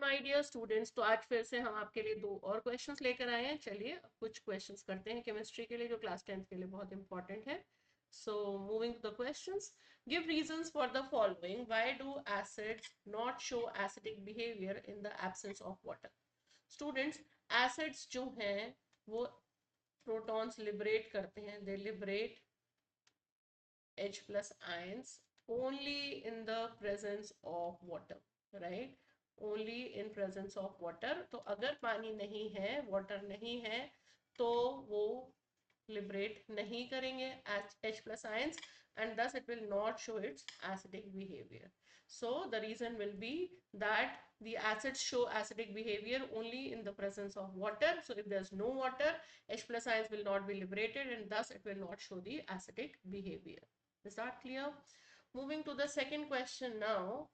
My dear students, तो आज फिर से हम आपके लिए 2 और क्वेश्चंस लेकर आए हैं। चलिए कुछ क्वेश्चंस करते हैं केमिस्ट्री के लिए, जो क्लास 10th के लिए बहुत इंपॉर्टेंट है। So moving to the questions, give reasons for the following, why do acids not show acidic behaviour in the absence of water. Students, acids जो हैं वो प्रोटॉन्स लिबरेट करते हैं, they liberate H plus ions only in the presence of water, right? Only in presence of water. तो अगर पानी नहीं है, water नहीं है, तो वो liberate नहीं करेंगे H plus ions, and thus it will not show its acidic behavior. So the reason will be that the acids show acidic behavior only in the presence of water. So if there's no water, H plus ions will not be liberated, and thus it will not show the acidic behavior. Is that clear? Moving to the second question now.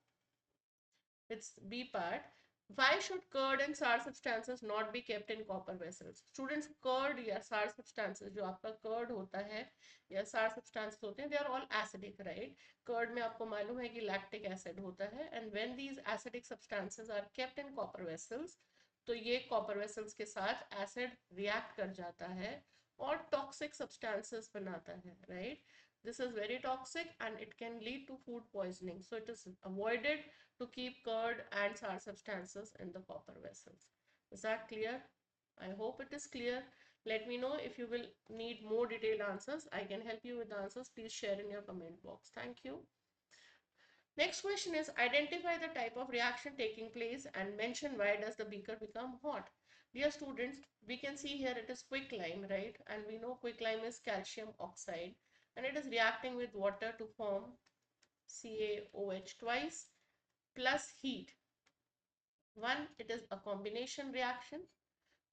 It's B part. Why should curd and sour substances not be kept in copper vessels? Students, curd या sour substances, जो आपका curd होता है या sour substances होते हैं, they are all acidic, right? Curd में आपको मालूम है कि lactic acid होता है, and when these acidic substances are kept in copper vessels, तो ये copper vessels के साथ acid react कर जाता है और toxic substances बनाता है, right? This is very toxic and it can lead to food poisoning. So it is avoided to keep curd and sour substances in the copper vessels. Is that clear? I hope it is clear. Let me know if you will need more detailed answers. I can help you with the answers. Please share in your comment box. Thank you. Next question is, identify the type of reaction taking place and mention why does the beaker become hot. Dear students, we can see here it is quicklime, right? And we know quicklime is calcium oxide, and it is reacting with water to form CaOH twice plus heat. One, it is a combination reaction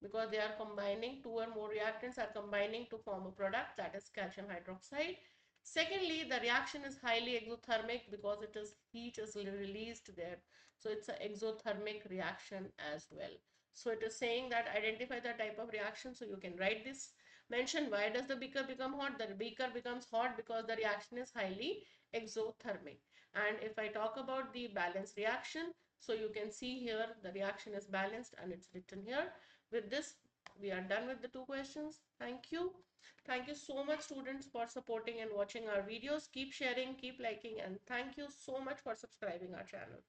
because they are combining, two or more reactants are combining to form a product, that is calcium hydroxide. Secondly, the reaction is highly exothermic because it is heat is released there. So it's an exothermic reaction as well. So it is saying that identify the type of reaction. So you can write this. Mention why does the beaker become hot? The beaker becomes hot because the reaction is highly exothermic. And if I talk about the balanced reaction, so you can see here the reaction is balanced and it's written here. With this, we are done with the 2 questions. Thank you. Thank you so much, students, for supporting and watching our videos. Keep sharing, keep liking, and thank you so much for subscribing our channel.